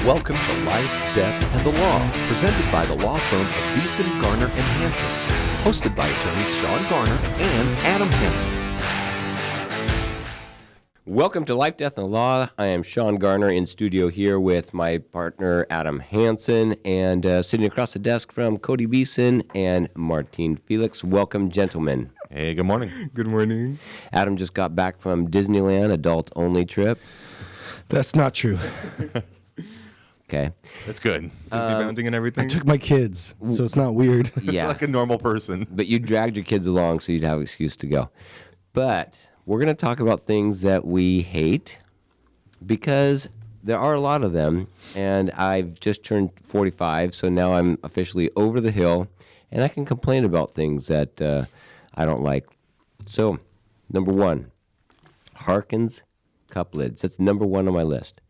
Welcome to Life, Death, and the Law, presented by the law firm of Deason, Garner, and Hansen. Hosted by attorneys Shawn Garner and Adam Hansen. Welcome to Life, Death, and the Law. I am Shawn Garner in studio here with my partner Adam Hansen, and sitting across the desk from Cody Beeson and Martin Felix. Welcome, gentlemen. Hey, good morning. Good morning. Adam just got back from Disneyland, adult-only trip. That's not true. Okay. That's good. Disney bounding and everything. I took my kids, so it's not weird. Yeah. Like a normal person. But you dragged your kids along so you'd have an excuse to go. But we're going to talk about things that we hate because there are a lot of them. And I've just turned 45, so now I'm officially over the hill. And I can complain about things that I don't like. So, number one, Harkins cup lids. That's number one on my list.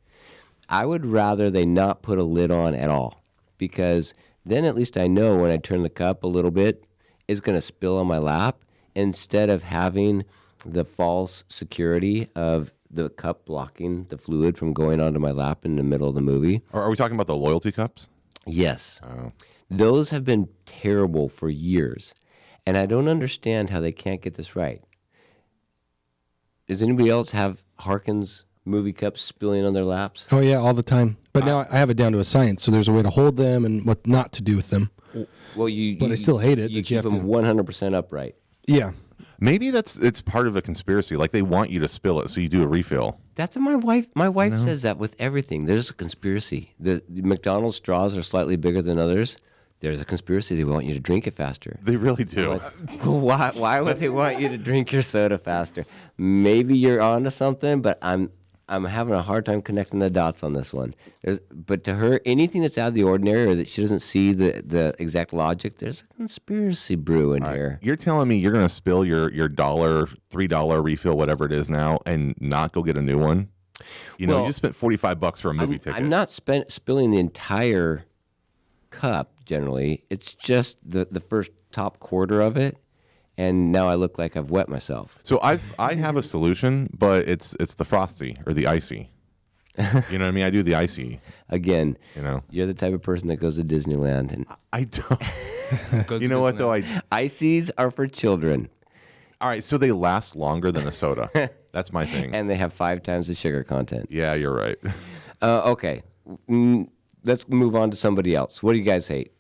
I would rather they not put a lid on at all, because then at least I know when I turn the cup a little bit, it's going to spill on my lap, instead of having the false security of the cup blocking the fluid from going onto my lap in the middle of the movie. Are we talking about the loyalty cups? Yes. Oh. Those have been terrible for years, and I don't understand how they can't get this right. Does anybody else have Harkins movie cups spilling on their laps? Oh, yeah, all the time. But now I have it down to a science, so there's a way to hold them and what not to do with them. Well, I still hate it. You that you keep have them 100% upright. Yeah. Maybe it's part of a conspiracy. Like they want you to spill it, so you do a refill. That's what my wife says that with everything. There's a conspiracy. The McDonald's straws are slightly bigger than others. There's a conspiracy. They want you to drink it faster. They really do. Why would they want you to drink your soda faster? Maybe you're onto something, but I'm having a hard time connecting the dots on this one. But to her, anything that's out of the ordinary or that she doesn't see the exact logic, there's a conspiracy brew in here. You're telling me you're going to spill your $3 refill, whatever it is now, and not go get a new one? You know, Well, you just spent $45 for a movie ticket. I'm not spilling the entire cup, generally. It's just the first top quarter of it, and now I look like I've wet myself. So I have a solution, but it's the frosty or the icy. You know what I mean? I do the icy. Again, You know, you're the type of person that goes to Disneyland, and I don't. You know what though? ices are for children, All right, so they last longer than a soda. That's my thing. and they have 5 times the sugar content. Yeah, you're right. Okay, let's move on to somebody else. What do you guys hate?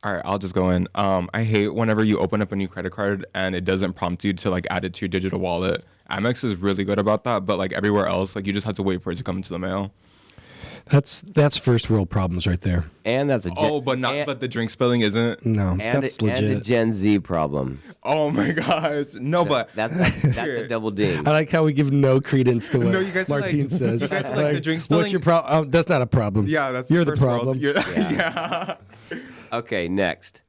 All right, I'll just go in. I hate whenever you open up a new credit card and it doesn't prompt you to like add it to your digital wallet. Amex is really good about that, but like everywhere else, like you just have to wait for it to come into the mail. That's first world problems right there. And that's a But the drink spilling isn't. No, and that's a legit. Gen Z problem. Oh my gosh, no, but That's a double ding. I like how we give no credence to what No, you guys are Martin like- says. you guys are like the drink spilling- What's your problem? That's not a problem. yeah, that's You're the first world. problem. Yeah. Okay, next,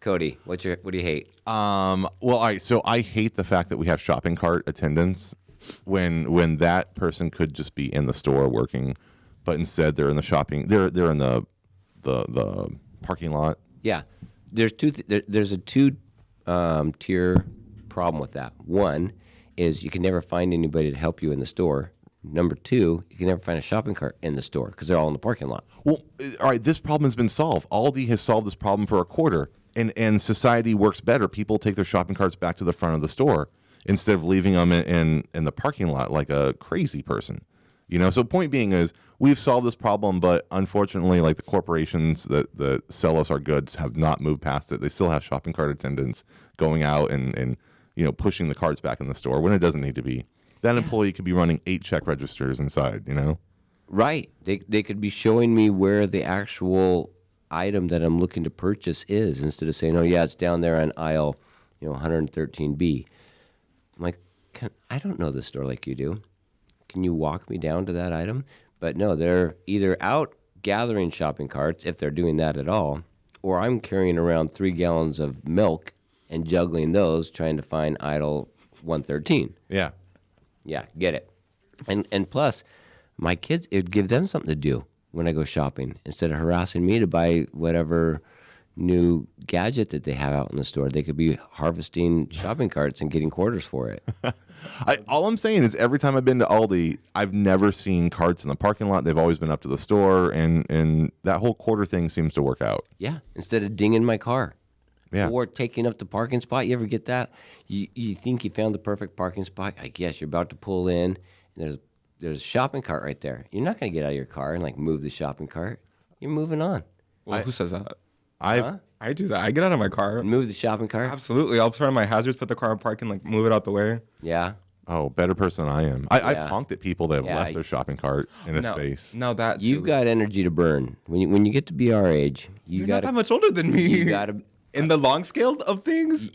Cody. What do you hate? Well, all right. So I hate the fact that we have shopping cart attendants when that person could just be in the store working, but instead they're in the shopping. They're in the parking lot. Yeah, there's there's a two tier problem with that. One is you can never find anybody to help you in the store. Number two, you can never find a shopping cart in the store because they're all in the parking lot. Well, all right. This problem has been solved. Aldi has solved this problem for a quarter, and society works better. People take their shopping carts back to the front of the store instead of leaving them in the parking lot like a crazy person. You know. So point being is we've solved this problem, but unfortunately, like the corporations that sell us our goods have not moved past it. They still have shopping cart attendants going out and pushing the carts back in the store when it doesn't need to be. That employee could be running 8 check registers inside, you know? Right. They could be showing me where the actual item that I'm looking to purchase is instead of saying, oh, yeah, it's down there on aisle 113B. I'm like, I don't know the store like you do. Can you walk me down to that item? But no, they're either out gathering shopping carts, if they're doing that at all, or I'm carrying around 3 gallons of milk and juggling those trying to find aisle 113. Yeah. Yeah, get it. And plus, my kids, it would give them something to do when I go shopping instead of harassing me to buy whatever new gadget that they have out in the store. They could be harvesting shopping carts and getting quarters for it. All I'm saying is every time I've been to Aldi, I've never seen carts in the parking lot. They've always been up to the store, and that whole quarter thing seems to work out. Yeah, instead of dinging my car. Yeah. Or taking up the parking spot. You ever get that? You think you found the perfect parking spot. I guess you're about to pull in, and there's a shopping cart right there. You're not going to get out of your car and like move the shopping cart. You're moving on. Well, who says that? I do that. I get out of my car. Move the shopping cart. Absolutely. I'll turn on my hazards, put the car in park, and like move it out the way. Yeah. Oh, better person than I am. I've Yeah. honked at people that have Yeah, left their shopping cart in a space. No, that You've got energy to burn. When you get to be our age, You're got not that much older than me. You got to. In the long scale of things.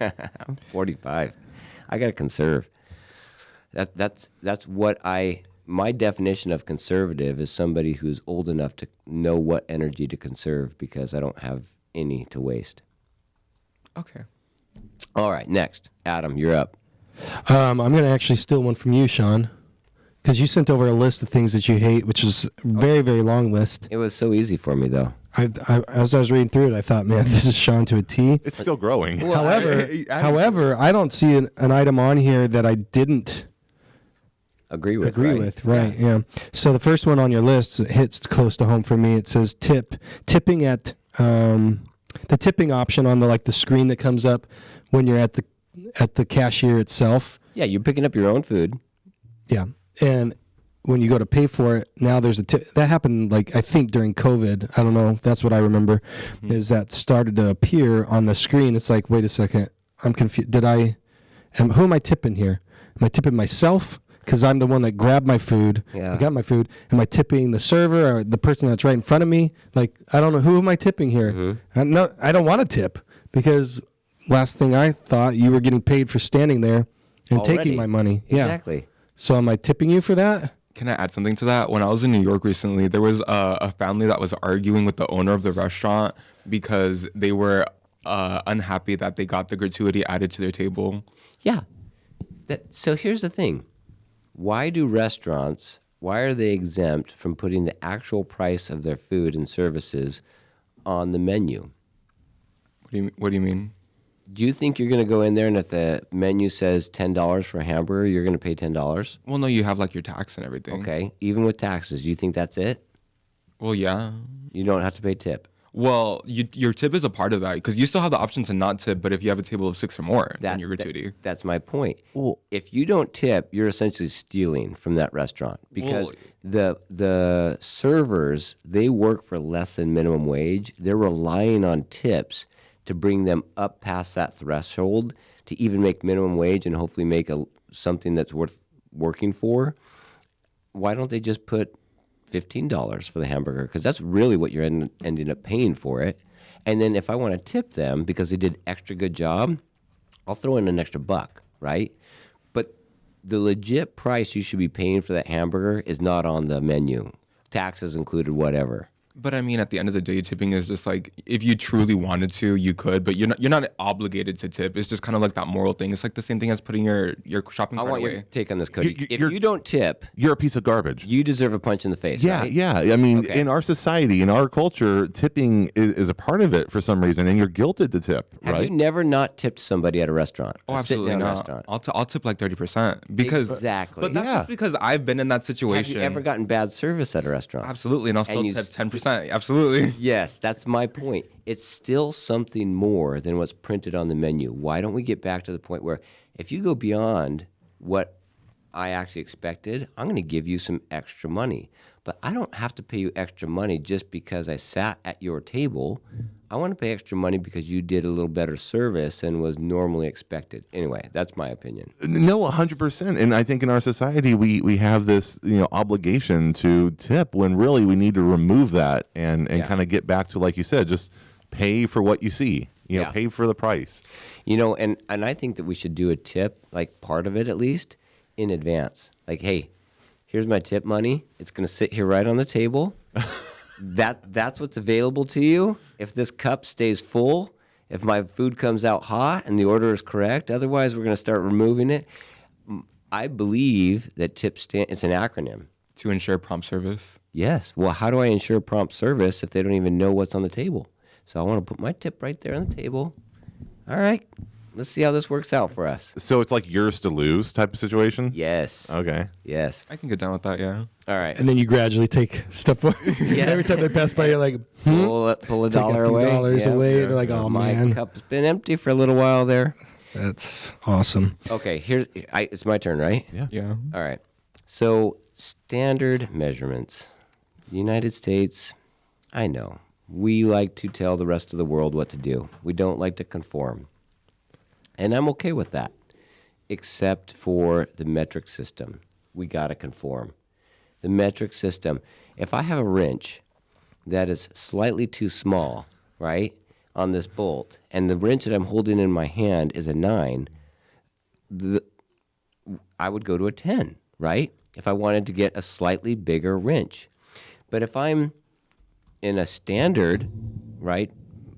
I'm 45. I got to conserve. That's what my definition of conservative is somebody who's old enough to know what energy to conserve because I don't have any to waste. Okay. All right, next. Adam, you're up. I'm going to actually steal one from you, Shawn, because you sent over a list of things that you hate, which is a very, very long list. It was so easy for me, though. As I was reading through it, I thought, man, this is Shawn to a T. It's still growing. However, I don't see an item on here that I didn't Agree with. right? Yeah. So the first one on your list hits close to home for me. It says tipping at the tipping option on the screen that comes up when you're at the cashier itself. Yeah, you're picking up your own food. Yeah, and when you go to pay for it, now there's a tip. That happened, I think, during COVID. I don't know. That's what I remember, is that started to appear on the screen. It's like, wait a second, I'm confused. Who am I tipping here? Am I tipping myself? Because I'm the one that grabbed my food. Yeah. I got my food. Am I tipping the server or the person that's right in front of me? I don't know. Who am I tipping here? Mm-hmm. I don't want to tip because last thing I thought, you were getting paid for standing there and Already. taking my money. Yeah. Exactly. So am I tipping you for that? Can I add something to that? When I was in New York recently, there was a family that was arguing with the owner of the restaurant because they were unhappy that they got the gratuity added to their table. Yeah. So here's the thing. Why are they exempt from putting the actual price of their food and services on the menu? What do you mean? Do you think you're going to go in there and if the menu says $10 for a hamburger, you're going to pay $10? Well, no, you have your tax and everything. Okay. Even with taxes, do you think that's it? Well, yeah. You don't have to pay tip. Well, your tip is a part of that because you still have the option to not tip, but if you have a table of 6 or more, then you're gratuity. That's my point. Well, if you don't tip, you're essentially stealing from that restaurant because the servers, they work for less than minimum wage. They're relying on tips to bring them up past that threshold to even make minimum wage and hopefully make something that's worth working for. Why don't they just put $15 for the hamburger? Because that's really what you're ending up paying for it. And then if I want to tip them because they did extra good job, I'll throw in an extra $1, right? But the legit price you should be paying for that hamburger is not on the menu. Taxes included, whatever. But I mean, at the end of the day, tipping is just if you truly wanted to, you could, but you're not obligated to tip. It's just kind of that moral thing. It's the same thing as putting your shopping cart away. I want your take on this, Cody. If you don't tip, you're a piece of garbage. You deserve a punch in the face. Yeah, right? yeah. I mean, in our society, in our culture, tipping is a part of it for some reason, and you're guilted to tip. Have right? you never not tipped somebody at a restaurant? Oh, absolutely not. Restaurant? I'll tip 30% because exactly. But that's just because I've been in that situation. Have you ever gotten bad service at a restaurant? Absolutely, and I'll still tip 10%. Absolutely. Yes, that's my point. It's still something more than what's printed on the menu. Why don't we get back to the point where if you go beyond what I actually expected, I'm going to give you some extra money. But I don't have to pay you extra money just because I sat at your table. I want to pay extra money because you did a little better service than was normally expected. Anyway, that's my opinion. No, 100%. And I think in our society, we have this obligation to tip when really we need to remove that and kind of get back to, like you said, just pay for what you see. Pay for the price. And I think that we should do a tip, part of it at least, in advance. Hey, here's my tip money. It's going to sit here right on the table. That's what's available to you. If this cup stays full, if my food comes out hot and the order is correct, otherwise we're going to start removing it. I believe that it's an acronym. To ensure prompt service? Yes. Well, how do I ensure prompt service if they don't even know what's on the table? So I want to put my tip right there on the table. All right, let's see how this works out for us. So it's like yours to lose type of situation? Yes. Okay. Yes. I can get down with that. Yeah. All right. And then you gradually take step one. Every time they pass by, you're like, Pull a take dollar a few away. dollars Yep. away. And they're like, oh, My man. cup's been empty for a little while there. That's awesome. Okay, it's my turn, right? Yeah. Yeah. All right. So standard measurements. The United States, I know. We like to tell the rest of the world what to do. We don't like to conform. And I'm okay with that, except for the metric system. We got to conform. The metric system, if I have a wrench that is slightly too small, right, on this bolt, and the wrench that I'm holding in my hand is a 9, I would go to a 10, right, if I wanted to get a slightly bigger wrench. But if I'm in a standard, right,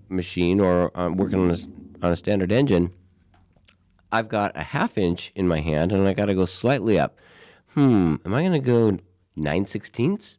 machine, or I'm working on a standard engine, I've got a 1/2 inch in my hand, and I got to go slightly up. Am I going to go 9/16?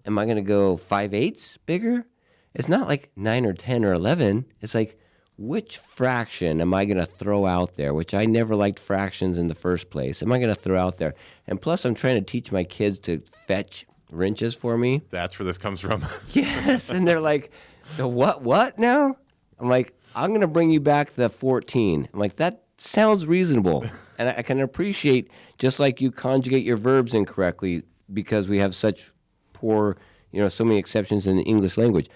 Am I going to go 5/8 bigger? It's not like 9 or 10 or 11. It's like, which fraction am I going to throw out there, which I never liked fractions in the first place, am I going to throw out there? And plus, I'm trying to teach my kids to fetch wrenches for me. That's where this comes from. Yes, and they're like, the what now? I'm like, I'm going to bring you back the 14. I'm like, that sounds reasonable. And I can appreciate, just like you conjugate your verbs incorrectly because we have such poor, so many exceptions in the English language.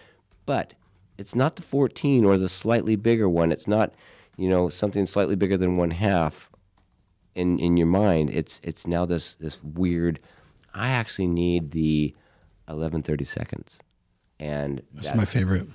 But it's not the 14 or the slightly bigger one. It's not, something slightly bigger than 1/2 in your mind. It's now this weird, I actually need the 11/32. And That's my favorite.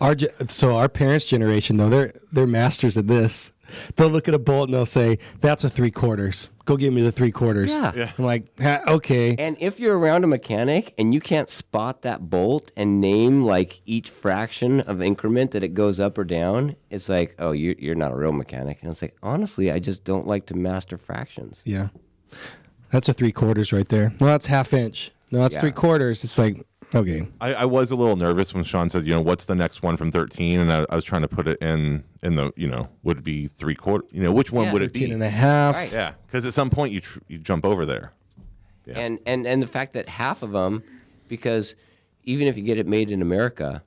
Our parents' generation, though, they're masters at this. They'll look at a bolt and they'll say, "That's a 3/4. Go give me the 3/4." Yeah. I'm like, okay. And if you're around a mechanic and you can't spot that bolt and name like each fraction of increment that it goes up or down, it's like, oh, you're not a real mechanic. And it's like, honestly, I just don't like to master fractions. Yeah, that's a 3/4 right there. No, that's 1/2 inch. No, that's Yeah. 3/4. It's like, okay. I was a little nervous when Shawn said, what's the next one from 13? And I was trying to put it in the, would it be 3/4? Which one Yeah. would it be? 13.5. Right. Yeah, because at some point you jump over there. Yeah. And the fact that half of them, because even if you get it made in America,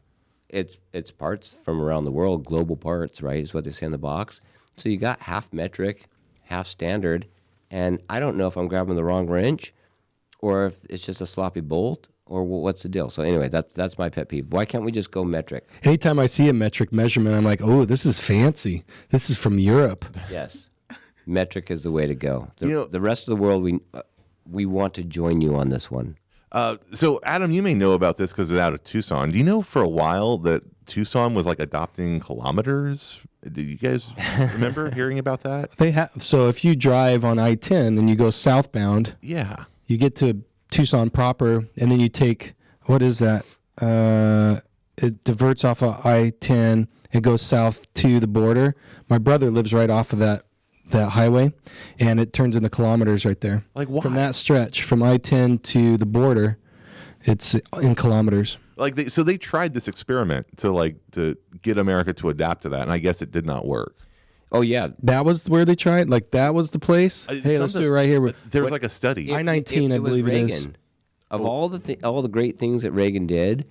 it's parts from around the world, global parts, right, is what they say in the box. So you got half metric, half standard, and I don't know if I'm grabbing the wrong wrench or if it's just a sloppy bolt or what's the deal. So anyway, that's my pet peeve. Why can't we just go metric? Anytime I see a metric measurement, I'm like, oh, this is fancy. This is from Europe. Yes. Metric is the way to go. You know- The rest of the world, we want to join you on this one. So, Adam, you may know about this because it's out of Tucson. Do you know for a while that Tucson was like adopting kilometers? Did you guys remember hearing about that? So if you drive on I-10 and you go southbound, Yeah. you get to Tucson proper, and then you take, what is that? It diverts off of I-10 and goes south to the border. My brother lives right off of that highway, and it turns into kilometers right there. Like, why? From that stretch, from I-10 to the border, it's in kilometers. Like so they tried this experiment to get America to adapt to that, and I guess it did not work. Oh, yeah. That was where they tried? Like, that was the place? Hey, let's do it right here. There was like a study. I-19, I was believe it Reagan. is. Of all the great things that Reagan did,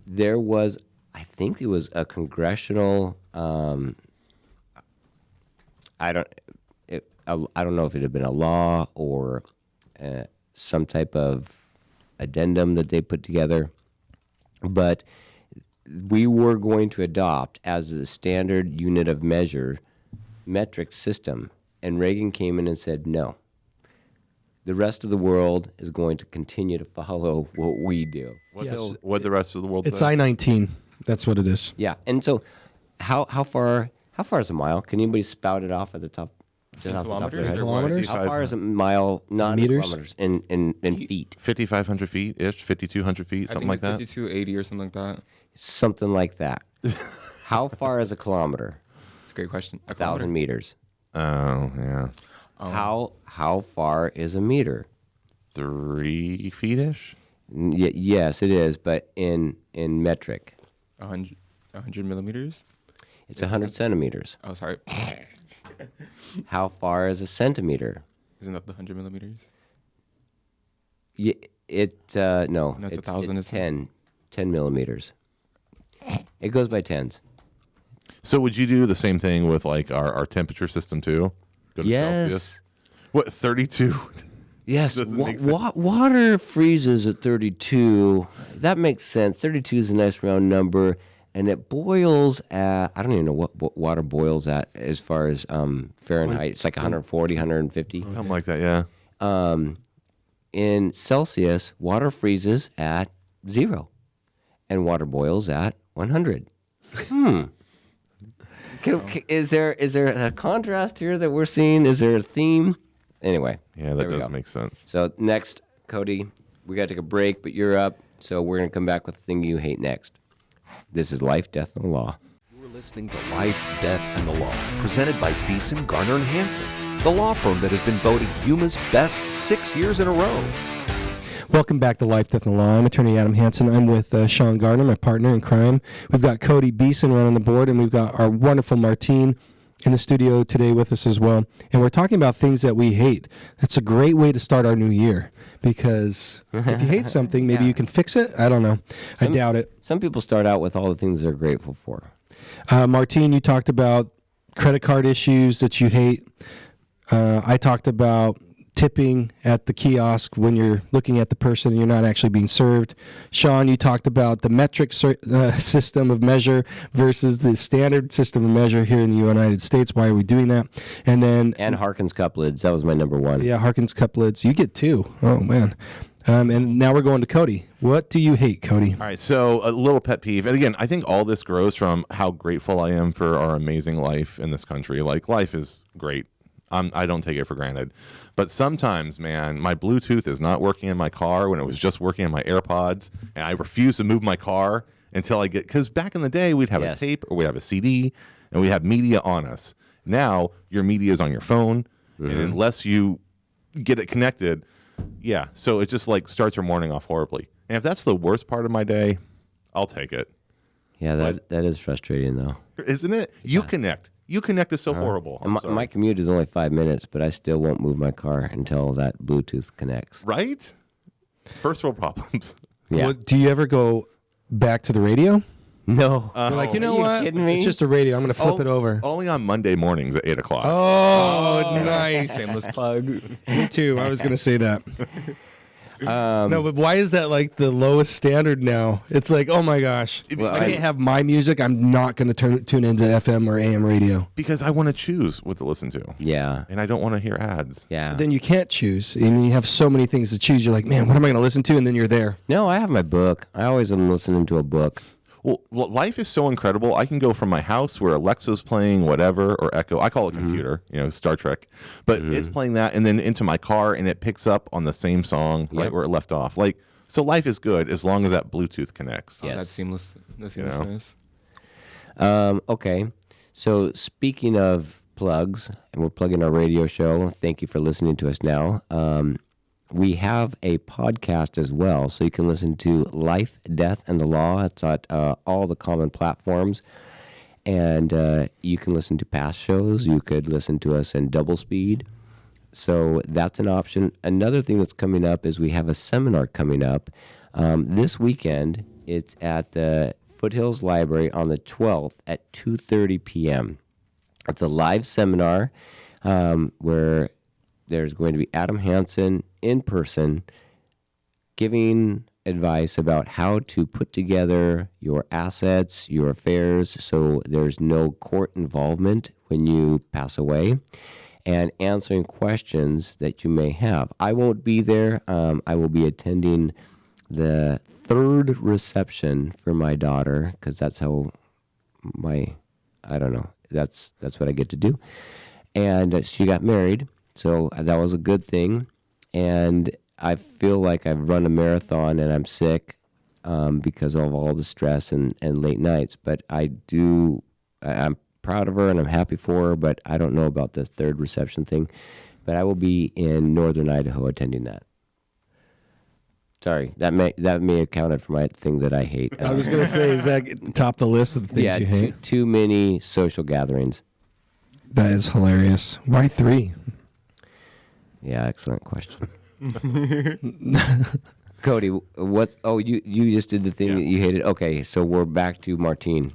there was, I think it was a congressional. I don't know if it had been a law or some type of addendum that they put together, but we were going to adopt as the standard unit of measure metric system, and Reagan came in and said no. The rest of the world is going to continue to follow what we do. Yes. What the rest of the world It's say? I-19. That's what it is. Yeah, and so how far is a mile? Can anybody spout it off at the top? Just off the top of their head? Kilometers? How far is a mile? Not Meters? in kilometers, in feet. 5,500 feet ish, 5,200 feet, something like that. 5280 or something like that. Something like that. How far is a kilometer? It's a great question. 1,000 meters. Oh yeah, How far is a meter? 3 feet ish. Yes, it is, but in metric. 100 millimeters. It's 100 centimeters. Oh, sorry. How far is a centimeter? Isn't that the 100 millimeters? No, No, it's it's 1,000, it's isn't it? 10 millimeters. It goes by tens. So would you do the same thing with like our temperature system too? Go to Celsius. What 32? Yes, Doesn't make sense. water freezes at 32. That makes sense. 32 is a nice round number, and it boils at, I don't even know what water boils at as far as Fahrenheit. It's like 140, 150. Something like that. Yeah. In Celsius, water freezes at 0, and water boils at 100. Is there a contrast here that we're seeing? Is there a theme? Anyway. Yeah, that does make sense. So next, Cody, we got to take a break, but you're up. So we're going to come back with the thing you hate next. This is Life, Death, and the Law. You're listening to Life, Death, and the Law, presented by Deason, Garner, and Hansen, the law firm that has been voted Yuma's best 6 years in a row. Welcome back to Life, Death, and the Law. I'm attorney Adam Hansen. I'm with Shawn Garner, my partner in crime. We've got Cody Beeson running the board, and we've got our wonderful Martine in the studio today with us as well. And we're talking about things that we hate. That's a great way to start our new year, because if you hate something, maybe you can fix it. I don't know. I doubt it. Some people start out with all the things they're grateful for. Martine, you talked about credit card issues that you hate. I talked about tipping at the kiosk when you're looking at the person and you're not actually being served. Shawn, you talked about the metric system of measure versus the standard system of measure here in the United States. Why are we doing that? And Harkins cup lids. That was my number one. Yeah, Harkins cup lids. You get 2. Oh, man. And now we're going to Cody. What do you hate, Cody? All right, so a little pet peeve. And again, I think all this grows from how grateful I am for our amazing life in this country. Like, life is great. I don't take it for granted. But sometimes, man, my Bluetooth is not working in my car when it was just working in my AirPods, and I refuse to move my car until I get, because back in the day, we'd have a tape or we'd have a CD, and we have media on us. Now, your media is on your phone, and unless you get it connected, so it just like starts your morning off horribly. And if that's the worst part of my day, I'll take it. Yeah, that is frustrating, though. Isn't it? You connect. You connect is so horrible. My commute is only 5 minutes, but I still won't move my car until that Bluetooth connects. Right? First world problems. Yeah. Well, do you ever go back to the radio? No. You're like, you know Are you what? kidding me? It's just a radio. I'm going to flip it over. Only on Monday mornings at 8 o'clock. Oh, nice. Shameless plug. Me too. I was going to say that. No, but why is that like the lowest standard now? It's like, oh my gosh. Well, I can't have my music. I'm not going to tune into FM or AM radio. Because I want to choose what to listen to. Yeah. And I don't want to hear ads. Yeah. But then you can't choose. And you have so many things to choose. You're like, man, what am I going to listen to? And then you're there. No, I have my book. I always am listening to a book. Well, life is so incredible. I can go from my house where Alexa's playing whatever, or Echo. I call it computer, Star Trek. But it's playing that, and then into my car, and it picks up on the same song right where it left off. Like, so life is good as long as that Bluetooth connects. Yes. That's seamless. That's seamlessness. Okay. So speaking of plugs, and we're plugging our radio show. Thank you for listening to us now. We have a podcast as well, so you can listen to Life, Death, and the Law. It's at all the common platforms. And you can listen to past shows. You could listen to us in double speed. So that's an option. Another thing that's coming up is we have a seminar coming up this weekend. It's at the Foothills Library on the 12th at 2:30 p.m. It's a live seminar where there's going to be Adam Hansen in person giving advice about how to put together your assets, your affairs, so there's no court involvement when you pass away, and answering questions that you may have. I won't be there. I will be attending the third reception for my daughter, because that's how that's what I get to do. And she got married. So that was a good thing, and I feel like I've run a marathon and I'm sick because of all the stress and late nights. But I'm proud of her and I'm happy for her, but I don't know about this third reception thing. But I will be in northern Idaho attending that. Sorry, that may accounted for my thing that I hate. I was gonna say, is that top the list of the things you hate? Too many social gatherings. That is hilarious. Why 3? Yeah, excellent question. Cody, what's? Oh, you just did the thing that you hated. Okay, so we're back to Martine.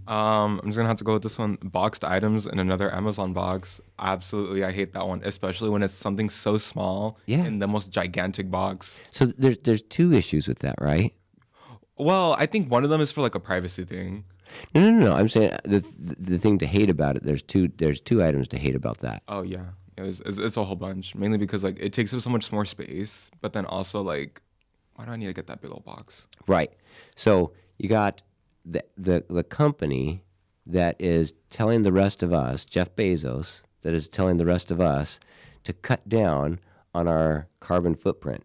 I'm just gonna have to go with this one. Boxed items in another Amazon box. Absolutely, I hate that one, especially when it's something so small in the most gigantic box. So there's 2 issues with that, right? Well, I think one of them is for like a privacy thing. No. I'm saying the thing to hate about it. There's two items to hate about that. Oh yeah, it's a whole bunch. Mainly because like it takes up so much more space, but then also like, why do I need to get that big old box? Right. So you got the company that is telling the rest of us, Jeff Bezos, that is telling the rest of us to cut down on our carbon footprint.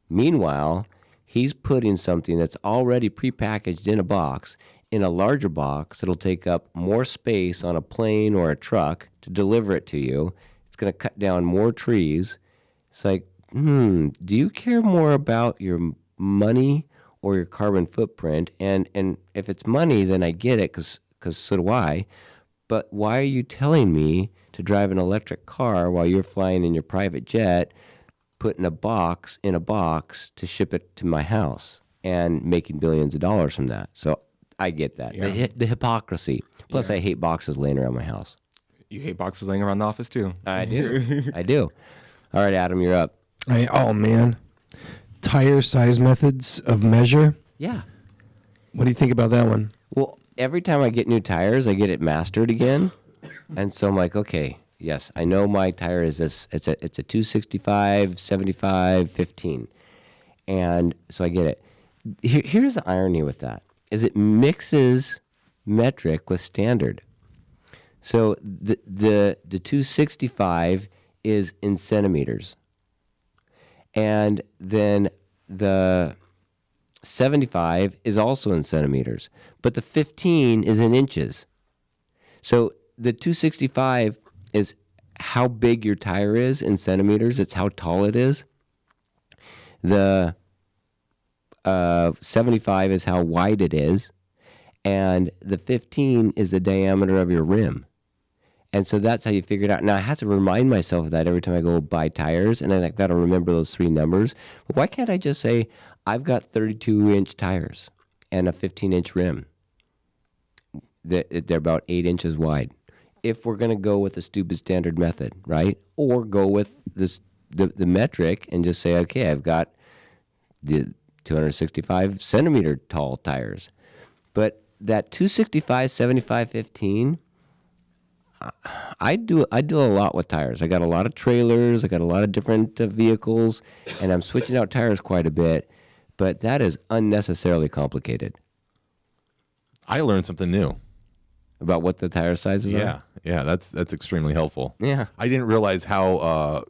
Meanwhile, he's putting something that's already prepackaged in a box in a larger box that'll take up more space on a plane or a truck to deliver it to you. It's going to cut down more trees. It's like, do you care more about your money or your carbon footprint? And if it's money, then I get it, because so do I. But why are you telling me to drive an electric car while you're flying in your private jet, putting a box in a box to ship it to my house and making billions of dollars from that? So I get that. Yeah. The hypocrisy. Plus, I hate boxes laying around my house. You hate boxes laying around the office too. I do. I do. All right, Adam, you're up. Oh man, tire size methods of measure. Yeah. What do you think about that one? Well, every time I get new tires, I get it mastered again. And so I'm like, okay, yes, I know my tire is this. It's a 265, 75, 15. And so I get it. Here's the irony with that, is it mixes metric with standard. So the 265 is in centimeters. And then the 75 is also in centimeters. But the 15 is in inches. So the 265 is how big your tire is in centimeters. It's how tall it is. The 75 is how wide it is. And the 15 is the diameter of your rim. And so that's how you figure it out. Now, I have to remind myself of that every time I go buy tires, and then I've got to remember those 3 numbers. But why can't I just say, I've got 32-inch tires and a 15-inch rim? They're about 8 inches wide. If we're going to go with the stupid standard method, right? Or go with the metric and just say, okay, I've got the 265 centimeter tall tires. But that 265, 75, 15... I do a lot with tires. I got a lot of trailers. I got a lot of different vehicles, and I'm switching out tires quite a bit. But that is unnecessarily complicated. I learned something new about what the tire sizes are. Yeah, that's extremely helpful. Yeah, I didn't realize how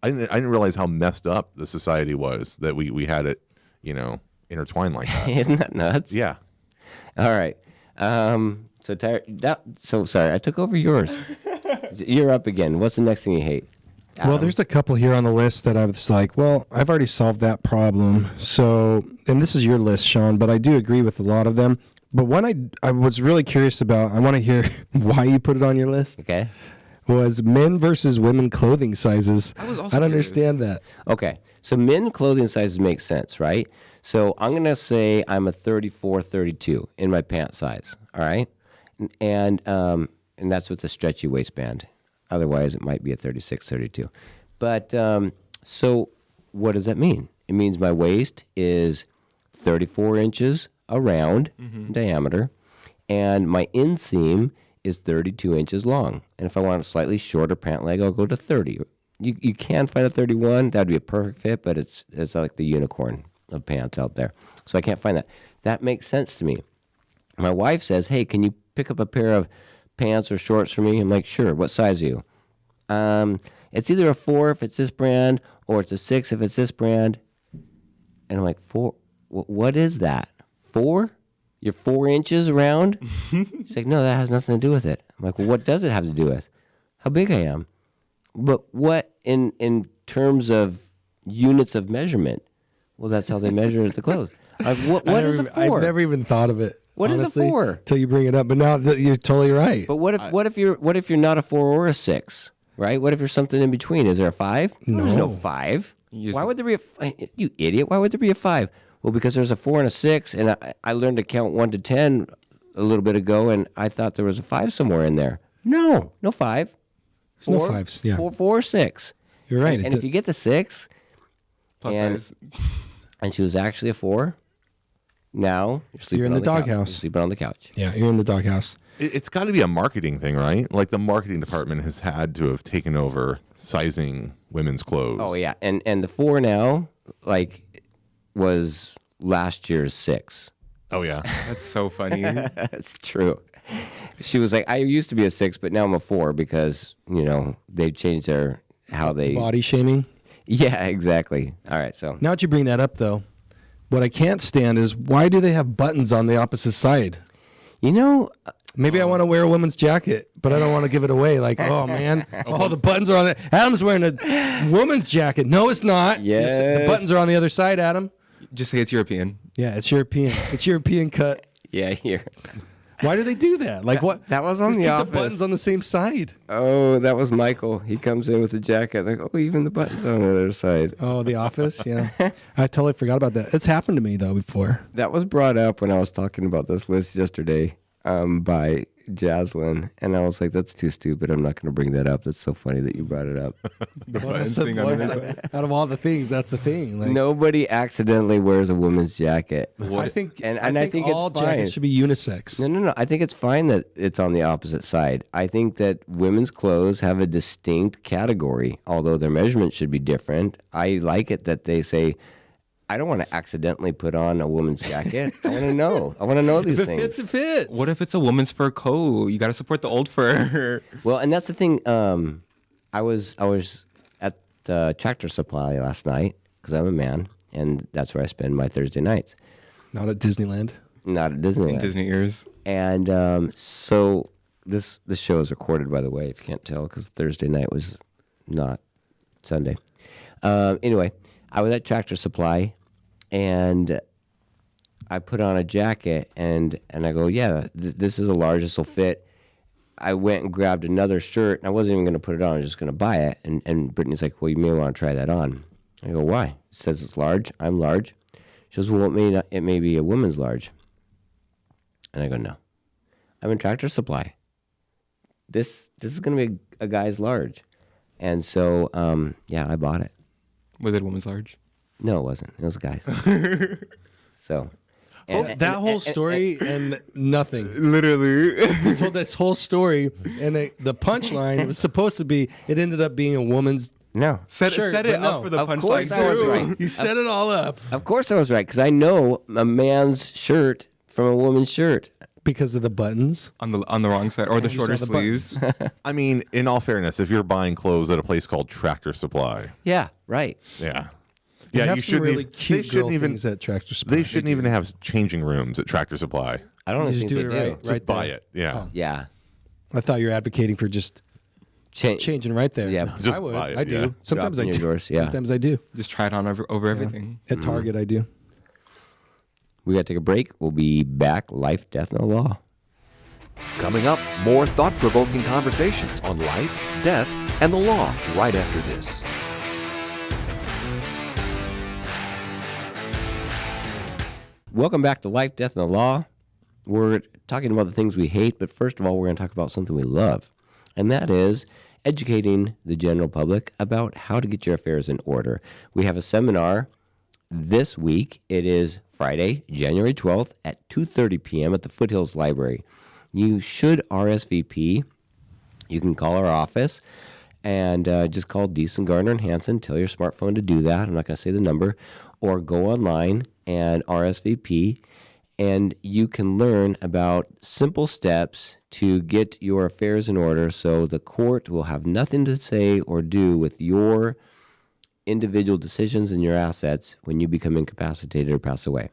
I didn't realize how messed up the society was that we had it, intertwined like that. Isn't that nuts? Yeah. All right. So sorry, I took over yours. You're up again. What's the next thing you hate? Well, there's a couple here on the list that I was like, well, I've already solved that problem. So, and this is your list, Shawn, but I do agree with a lot of them. But one I was really curious about, I want to hear why you put it on your list. Okay. Was men versus women clothing sizes. I don't understand that. Okay. So men clothing sizes make sense, right? So I'm going to say I'm a 34, 32 in my pant size, all right? And that's with a stretchy waistband. Otherwise, it might be a 36, 32. But so what does that mean? It means my waist is 34 inches around in diameter, and my inseam is 32 inches long. And if I want a slightly shorter pant leg, I'll go to 30. You can find a 31. That would be a perfect fit, but it's like the unicorn of pants out there. So I can't find that. That makes sense to me. My wife says, hey, can you pick up a pair of pants or shorts for me? I'm like, sure. What size are you? It's either a 4 if it's this brand, or it's a 6 if it's this brand. And I'm like, 4? What is that? 4? You're 4 inches around? She's like, no, that has nothing to do with it. I'm like, well, what does it have to do with? How big I am. But what in terms of units of measurement? Well, that's how they measure the clothes. What is a 4? I've never even thought of it. What is a 4? Till you bring it up, but now you're totally right. But what if you're not a 4 or a 6, right? What if you're something in between? Is there a 5? No. There's no 5. Why would there be you idiot? Why would there be a 5? Well, because there's a 4 and a 6, and I learned to count 1 to 10 a little bit ago, and I thought there was a 5 somewhere in there. No 5. There's no 5s. Yeah, 4 or 6. you're right. And if you get the 6, Plus and, size. and she was actually a 4, now you're sleeping in on the couch. doghouse. You're sleeping on the couch. yeah, you're in the doghouse. It's got to be a marketing thing, right? Like the marketing department has had to have taken over sizing women's clothes. Oh yeah, and the 4 now was last year's 6. Oh yeah. That's so funny. That's true. She was like, I used to be a 6, but now I'm a 4 because they've changed how they. Body shaming. Yeah, exactly. All right, so Now that you bring that up, though, what I can't stand is why do they have buttons on the opposite side? Maybe I want to wear a woman's jacket, but I don't want to give it away. Like, oh man, the buttons are on there. Adam's wearing a woman's jacket. No, it's not. Yes. The buttons are on the other side, Adam. Just say it's European. Yeah, it's European. It's European cut. yeah, here. Why do they do that? Like what? That was on Just The keep Office. the buttons on the same side. Oh, that was Michael. He comes in with a jacket. Like, oh, even the buttons on the other side. Oh, The Office. Yeah, I totally forgot about that. It's happened to me though before. That was brought up when I was talking about this list yesterday by Jaslyn, and I was like, "That's too stupid. I'm not going to bring that up. That's so funny that you brought it up." Well, that's the, thing on well, the that's inside. out of all the things, that's the thing. Like, Nobody accidentally wears a woman's jacket. I think, And I think all it's fine. jackets should be unisex. No. I think it's fine that it's on the opposite side. I think that women's clothes have a distinct category, although their measurements should be different. I like it that they say, I don't want to accidentally put on a woman's jacket. I want to know. I want to know these If it things. fits, it fits. What if it's a woman's fur coat? You got to support the old fur. Well, and that's the thing. I was at Tractor Supply last night because I'm a man, and that's where I spend my Thursday nights. Not at Disneyland. Not at Disneyland. Disney ears. And so this show is recorded, by the way, if you can't tell, because Thursday night was not Sunday. Anyway, I was at Tractor Supply, and I put on a jacket, and I go, yeah, this is a large. This will fit. I went and grabbed another shirt, and I wasn't even going to put it on. I was just going to buy it. And Brittany's like, well, you may want to try that on. I go, why? It says it's large. I'm large. She goes, well, it may be a woman's large. And I go, no. I'm in Tractor Supply. This is going to be a guy's large. And so, yeah, I bought it. Was it a woman's large? No, it wasn't. It was a guy's. So. That whole story and nothing. Literally. You told this whole story, and the punchline was supposed to be, it ended up being a woman's. No. Set Sure, it but no. up for the Of course punchline I was too. right. You set it all up Of course I was right, because I know a man's shirt from a woman's shirt. because of the buttons. On the wrong side or the you shorter saw the buttons. sleeves. I mean, in all fairness, if you're buying clothes at a place called Tractor Supply, Yeah, right. yeah, They yeah, have you some shouldn't. really They cute girl shouldn't even. things at Tractor Supply. They shouldn't even have changing rooms at Tractor Supply. I don't You think just they do do. it right. Just buy there. it. Yeah. Yeah. I thought you were advocating for just changing right there. Yeah. Just I would. buy it, I do. yeah. Sometimes Drop I in do. your doors, yeah. Sometimes I do. Just try it on over everything. At Target, I do. We got to take a break. We'll be back. Life, death, and the law. Coming up, more thought-provoking conversations on life, death, and the law right after this. Welcome back to Life, Death, and the Law. We're talking about the things we hate, but first of all, we're going to talk about something we love, and that is educating the general public about how to get your affairs in order. We have a seminar this week. It is Friday, January 12th at 2:30 p.m. at the Foothills Library. You should RSVP. You can call our office and just call Deason, Garner, and Hansen. Tell your smartphone to do that. I'm not going to say the number. Or go online and RSVP, and you can learn about simple steps to get your affairs in order so the court will have nothing to say or do with your individual decisions and your assets when you become incapacitated or pass away.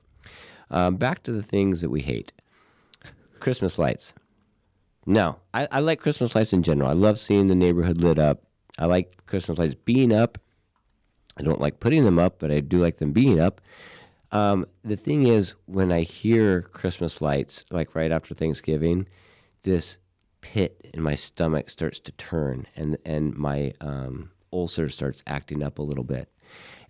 Back to the things that we hate. Christmas lights. No, I like Christmas lights in general. I love seeing the neighborhood lit up. I like Christmas lights being up I don't like putting them up, but I do like them being up. The thing is, when I hear Christmas lights, like right after Thanksgiving, this pit in my stomach starts to turn, and my ulcer starts acting up a little bit.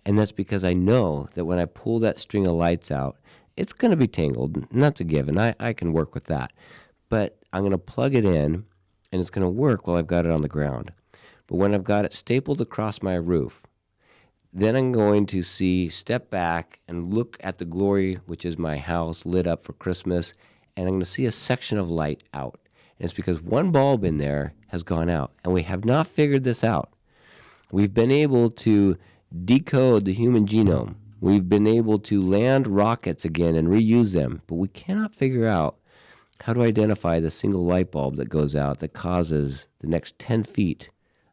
And that's because I know that when I pull that string of lights out, it's going to be tangled, and that's a given. I can work with that. But I'm going to plug it in, and it's going to work while I've got it on the ground. But when I've got it stapled across my roof, then I'm going to step back and look at the glory, which is my house lit up for Christmas, and I'm going to see a section of light out. And it's because one bulb in there has gone out, and we have not figured this out. We've been able to decode the human genome. We've been able to land rockets again and reuse them, but we cannot figure out how to identify the single light bulb that goes out that causes the next 10 feet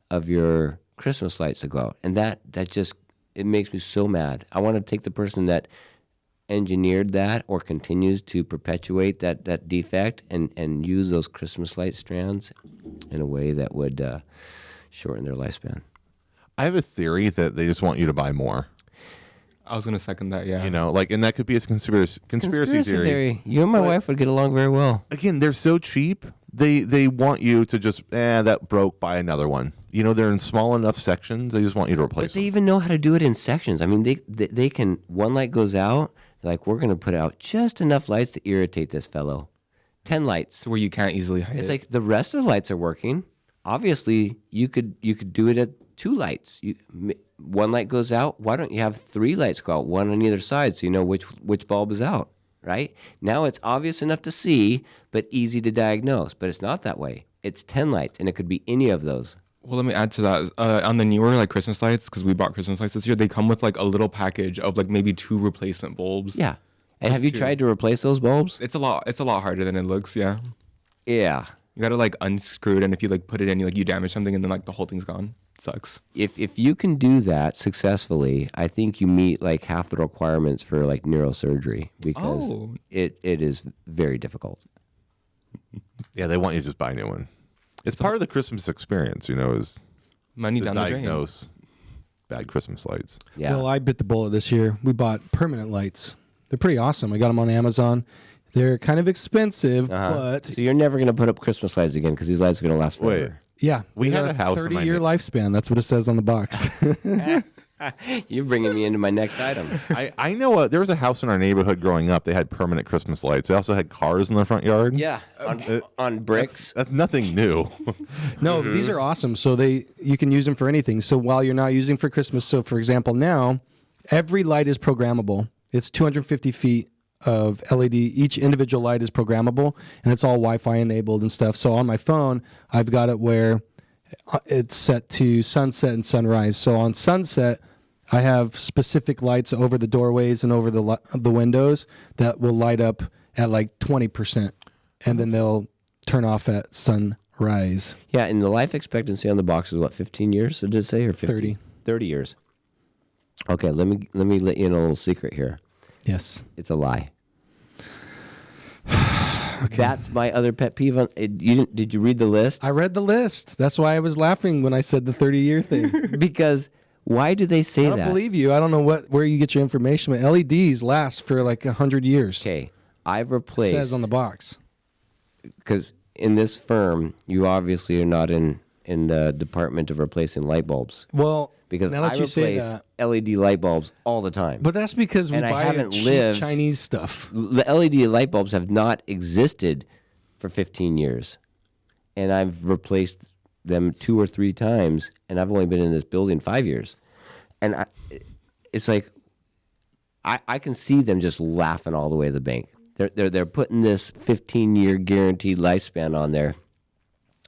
of your Christmas lights to go out. And that just, it makes me so mad. I want to take the person that engineered that or continues to perpetuate that defect and use those Christmas light strands in a way that would shorten their lifespan. I have a theory that they just want you to buy more. I was going to second that, yeah. You know, like, and that could be a conspiracy theory. You and my wife would get along very well. Again, they're so cheap. They want you to just, that broke, buy another one. You know, they're in small enough sections. They just want you to replace But they them. even know how to do it in sections. I mean, they can, one light goes out, like, we're going to put out just enough lights to irritate this fellow. 10 lights. So where you can't easily hide It's it. like the rest of the lights are working. Obviously, you could do it at 2 lights. One light goes out. Why don't you have 3 lights go out, one on either side, so you know which bulb is out, right? Now it's obvious enough to see, but easy to diagnose. But it's not that way. It's 10 lights, and it could be any of those. Well, let me add to that. On the newer like Christmas lights, because we bought Christmas lights this year, they come with like a little package of like maybe 2 replacement bulbs. Yeah. And have you 2. tried to replace those bulbs? It's a lot harder than it looks. Yeah. Yeah. You gotta like unscrew it, and if you like put it in, you damage something, and then like the whole thing's gone. Sucks. If you can do that successfully, I think you meet like half the requirements for like neurosurgery because it is very difficult. Yeah, they want you to just buy a new one. It's part of the Christmas experience, you know, is Money to down the drain. diagnose bad Christmas lights. Yeah. Well, I bit the bullet this year. We bought permanent lights. They're pretty awesome. I got them on Amazon. They're kind of expensive, but So you're never going to put up Christmas lights again because these lights are going to last forever. yeah, We they had got a house in my 30-year lifespan. That's what it says on the box. You're bringing me into my next item. I know there was a house in our neighborhood growing up. They had permanent Christmas lights. They also had cars in the front yard. Yeah, on bricks. That's nothing new. No, these are awesome. So you can use them for anything. So while you're not using for Christmas, so for example, now every light is programmable. It's 250 feet of LED. Each individual light is programmable, and it's all Wi-Fi enabled and stuff. So on my phone, I've got it where it's set to sunset and sunrise. So on sunset, I have specific lights over the doorways and over the windows that will light up at like 20%, and then they'll turn off at sunrise. Yeah, and the life expectancy on the box is what, 15 years? Did it say or 50? 30. 30 years. Okay, let me let you in a little secret here. Yes. It's a lie. Okay. That's my other pet peeve. Did you read the list? I read the list. That's why I was laughing when I said the 30-year thing. Because why do they say I that? don't believe you. I don't know where you get your information, but LEDs last for like 100 years. Okay, I've It replaced. says on the box. Because in this firm, you obviously are not in the department of replacing light bulbs. Well, Because now I that you say replace that, LED light bulbs all the time. but that's because we And I buy haven't cheap lived- Chinese stuff. The LED light bulbs have not existed for 15 years. And I've replaced them 2 or 3 times, and I've only been in this building 5 years. And it's like, I can see them just laughing all the way to the bank. They're putting this 15-year guaranteed lifespan on there,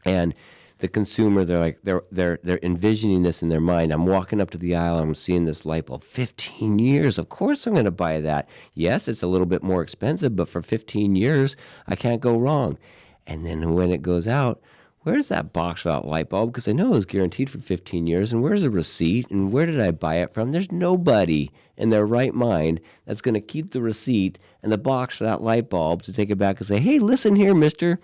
and the consumer, they're envisioning this in their mind. I'm walking up to the aisle, I'm seeing this light bulb. 15 years, of course I'm going to buy that. Yes, it's a little bit more expensive, but for 15 years, I can't go wrong. And then when it goes out, where's that box for that light bulb? Because I know it was guaranteed for 15 years, and where's the receipt, and where did I buy it from? There's nobody in their right mind that's going to keep the receipt and the box for that light bulb to take it back and say, hey, listen here, mister.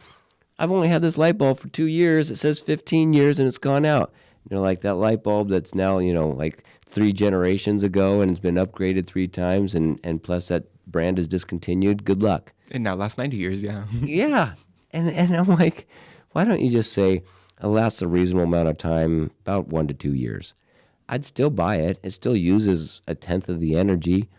I've only had this light bulb for 2 years. It says 15 years, and it's gone out. You know, like that light bulb that's now, like 3 generations ago and it's been upgraded 3 times and plus that brand is discontinued. Good luck. And now last 90 years, yeah. Yeah. And I'm like, why don't you just say it lasts a reasonable amount of time, about 1 to 2 years? I'd still buy it. It still uses 1/10 of the energy.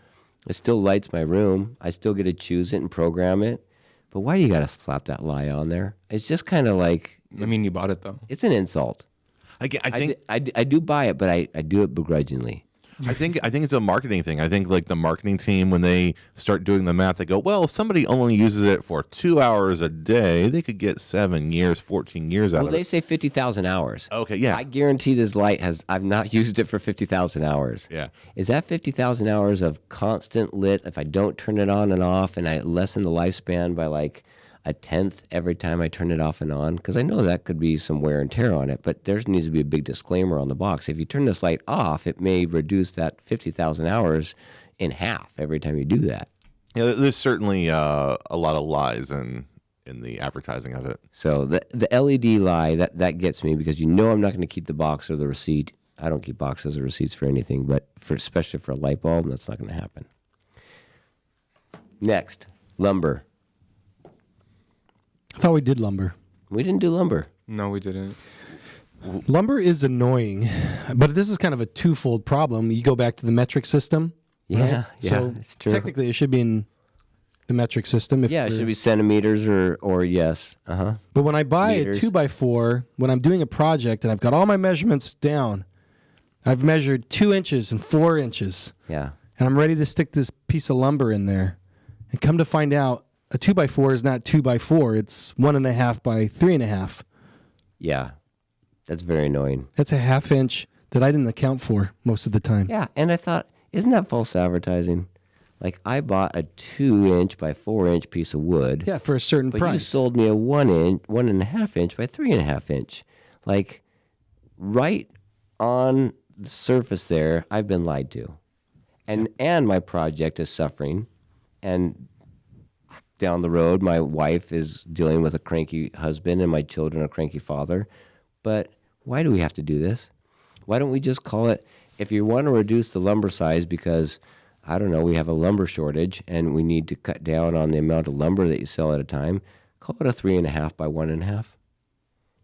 It still lights my room. I still get to choose it and program it. But why do you got to slap that lie on there? It's just kind of like, I mean, you bought it though. it's an insult. I think I do buy it, but I do it begrudgingly. I think it's a marketing thing. I think like the marketing team, when they start doing the math, they go, well, if somebody only uses it for 2 hours a day, they could get 7 years, 14 years out Well, of they it. say 50,000 hours. Okay, yeah. I guarantee this light I've not used it for 50,000 hours. Yeah. Is that 50,000 hours of constant lit if I don't turn it on and off and I lessen the lifespan by like 1/10 every time I turn it off and on? Because I know that could be some wear and tear on it, but there needs to be a big disclaimer on the box. If you turn this light off, it may reduce that 50,000 hours in half every time you do that. Yeah, there's certainly a lot of lies in the advertising of it. So the LED lie, that gets me because I'm not going to keep the box or the receipt. I don't keep boxes or receipts for anything, but especially for a light bulb, that's not going to happen. Next, lumber. I thought we did lumber. We didn't do lumber. No, we didn't. Lumber is annoying, but this is kind of a twofold problem. You go back to the metric system. Yeah, right? yeah, So it's true. technically, it should be in the metric system. Yeah, it should be centimeters or yes. Uh-huh. But when I buy meters. a 2x4, when I'm doing a project and I've got all my measurements down, I've measured 2 inches and 4 inches, Yeah. and I'm ready to stick this piece of lumber in there. And come to find out, a 2x4 is not 2x4. It's 1.5 by 3.5. Yeah. That's very annoying. That's a 1/2 inch that I didn't account for most of the time. Yeah, and I thought, isn't that false advertising? Like, I bought a 2-inch by 4-inch piece of wood. Yeah, for a certain But price. you sold me a 1.5 inch by 3.5 inch. Like, right on the surface there, I've been lied to. And my project is suffering. And down the road, my wife is dealing with a cranky husband and my children a cranky father. But why do we have to do this? Why don't we just call it, if you want to reduce the lumber size because, I don't know, we have a lumber shortage and we need to cut down on the amount of lumber that you sell at a time, call it a 3.5 by 1.5.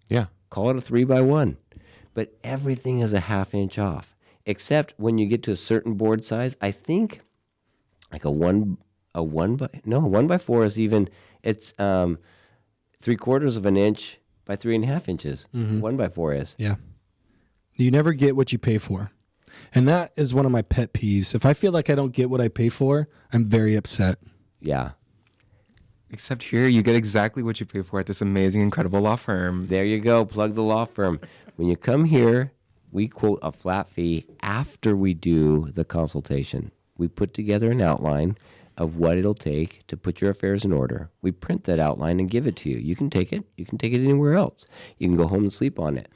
Yeah. Call it a 3 by 1. But everything is a 1/2 inch off. Except when you get to a certain board size, I think like a 1 by 4 is even, it's 3/4 of an inch by 3.5 inches. 1 by 4 is. Yeah. You never get what you pay for. And that is one of my pet peeves. If I feel like I don't get what I pay for, I'm very upset. Yeah. Except here, you get exactly what you pay for at this amazing, incredible law firm. There you go. Plug the law firm. When you come here, we quote a flat fee after we do the consultation. We put together an outline of what it'll take to put your affairs in order. We print that outline and give it to you. You can take it. You can take it anywhere else. You can go home and sleep on it.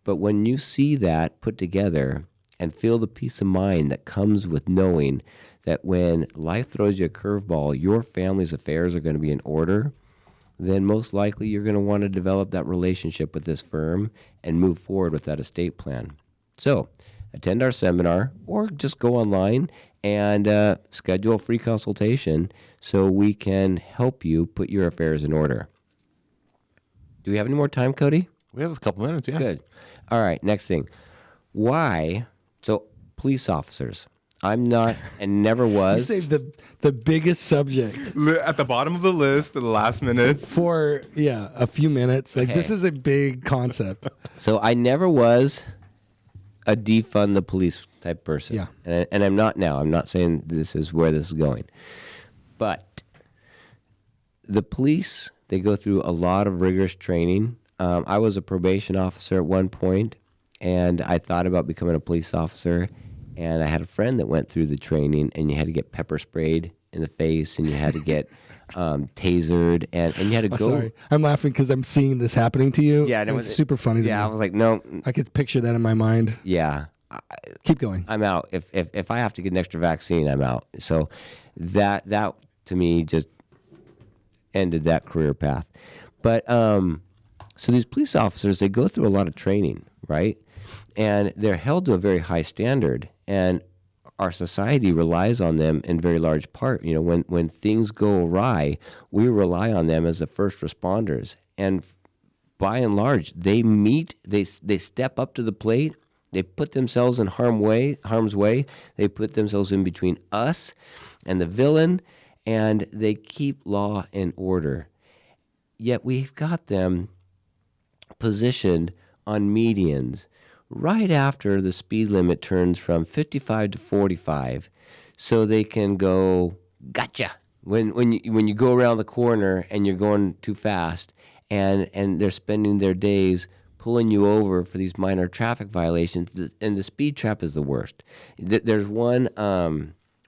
But when you see that put together and feel the peace of mind that comes with knowing that when life throws you a curveball, your family's affairs are going to be in order, then most likely you're going to want to develop that relationship with this firm and move forward with that estate plan. So attend our seminar or just go online and schedule a free consultation so we can help you put your affairs in order. Do we have any more time, Cody? We have a couple minutes, yeah. Good. All right, next thing. Why? So, police officers. I'm not and never You was. saved the biggest subject At the bottom of the list, the last minutes. for, a few minutes. Like, Okay. this is a big concept. So, I never was a defund the police type person. Yeah. And I'm not now. I'm not saying this is where this is going. But the police, they go through a lot of rigorous training. I was a probation officer at one point, and I thought about becoming a police officer. And I had a friend that went through the training, and you had to get pepper sprayed in the face, and you had to get tasered, and you had to Oh, go. sorry. I'm laughing because I'm seeing this happening to you. Yeah, and it And was it's super funny to Yeah, I me. was like, no, I could picture that in my mind. yeah, Keep going. I'm out. If I have to get an extra vaccine, I'm out. So that to me just ended that career path. But so these police officers, they go through a lot of training, right? And they're held to a very high standard. And our society relies on them in very large part. You know, when things go awry, we rely on them as the first responders. And by and large, they step up to the plate. They put themselves in harm's way. They put themselves in between us and the villain, and they keep law and order. Yet we've got them positioned on medians right after the speed limit turns from 55 to 45, so they can go, gotcha, when you go around the corner and you're going too fast, and they're spending their days pulling you over for these minor traffic violations. And the speed trap is the worst. There's one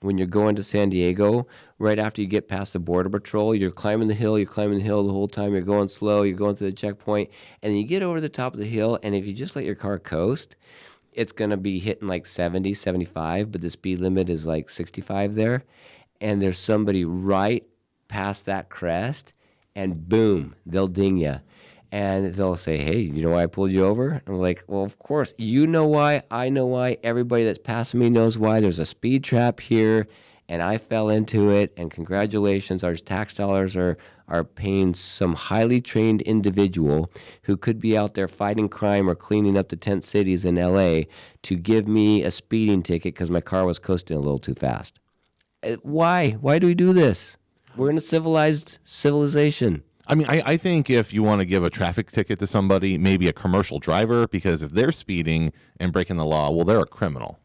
when you're going to San Diego, right after you get past the Border Patrol, you're climbing the hill the whole time, you're going slow, you're going to the checkpoint, and then you get over the top of the hill, and if you just let your car coast, it's going to be hitting like 70, 75, but the speed limit is like 65 there, and there's somebody right past that crest, and boom, they'll ding you. And they'll say, hey, you know why I pulled you over? And I'm like, well, of course. You know why. I know why. Everybody that's passing me knows why. There's a speed trap here, and I fell into it. And congratulations, our tax dollars are paying some highly trained individual who could be out there fighting crime or cleaning up the tent cities in L.A. to give me a speeding ticket because my car was coasting a little too fast. Why? Why do we do this? We're in a civilization. I mean, I think if you want to give a traffic ticket to somebody, maybe a commercial driver, because if they're speeding and breaking the law, well, they're a criminal.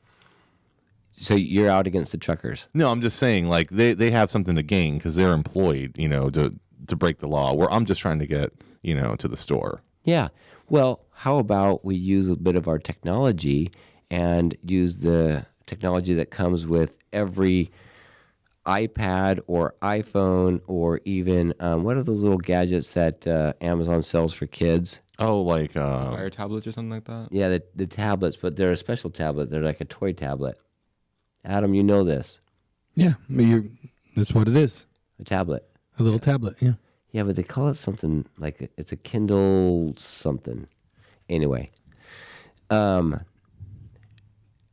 So you're out against the truckers? No, I'm just saying, like, they have something to gain because they're employed, you know, to break the law, where I'm just trying to get, you know, to the store. Yeah. Well, how about we use a bit of our technology and use the technology that comes with every iPad or iPhone, or even what are those little gadgets that Amazon sells for kids? Oh, like Fire tablets or something like that? Yeah, the tablets, but they're a special tablet. They're like a toy tablet. Adam, you know this. Yeah, that's what it is. A tablet. A little tablet, yeah. Yeah, but they call it something like it's a Kindle something. Anyway,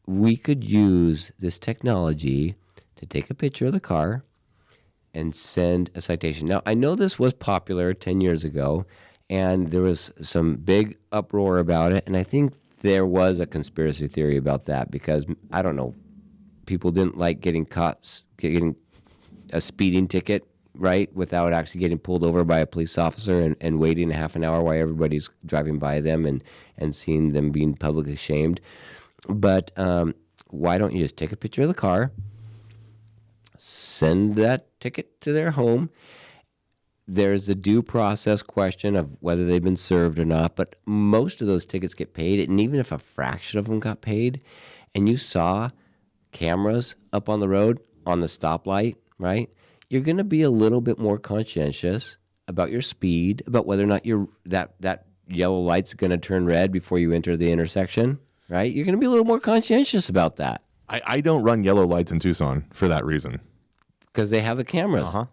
we could use this technology to take a picture of the car and send a citation. Now, I know this was popular 10 years ago, and there was some big uproar about it, and I think there was a conspiracy theory about that because, I don't know, people didn't like getting a speeding ticket, right, without actually getting pulled over by a police officer and waiting a half an hour while everybody's driving by them and seeing them being publicly shamed. But why don't you just take a picture of the car, send that ticket to their home? There's a due process question of whether they've been served or not, but most of those tickets get paid, and even if a fraction of them got paid, and you saw cameras up on the road on the stoplight, right, you're going to be a little bit more conscientious about your speed, about whether or not that yellow light's going to turn red before you enter the intersection, right? You're going to be a little more conscientious about that. I don't run yellow lights in Tucson for that reason. Because they have the cameras. Uh-huh.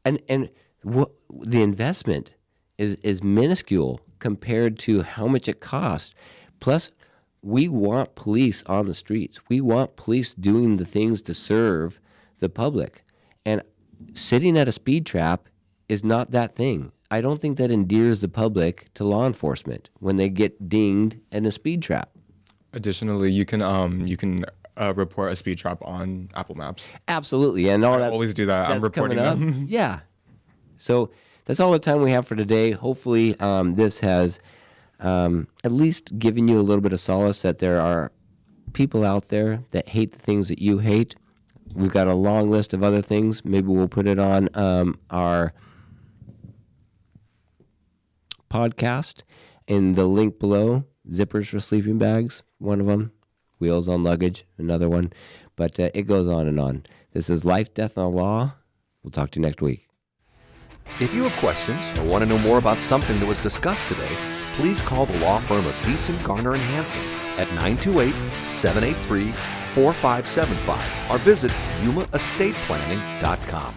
And the investment is minuscule compared to how much it costs. Plus, we want police on the streets. We want police doing the things to serve the public. And sitting at a speed trap is not that thing. I don't think that endears the public to law enforcement when they get dinged in a speed trap. Additionally, you can report a speed trap on Apple Maps. Absolutely, and all I that. always do that. I'm reporting them. Yeah. So that's all the time we have for today. Hopefully, this has at least given you a little bit of solace that there are people out there that hate the things that you hate. We've got a long list of other things. Maybe we'll put it on our podcast in the link below. Zippers for sleeping bags, one of them. Wheels on luggage, another one. But it goes on and on. This is Life, Death, and the Law. We'll talk to you next week. If you have questions or want to know more about something that was discussed today, please call the law firm of Deason, Garner, and Hansen at 928-783-4575 or visit yumaestateplanning.com.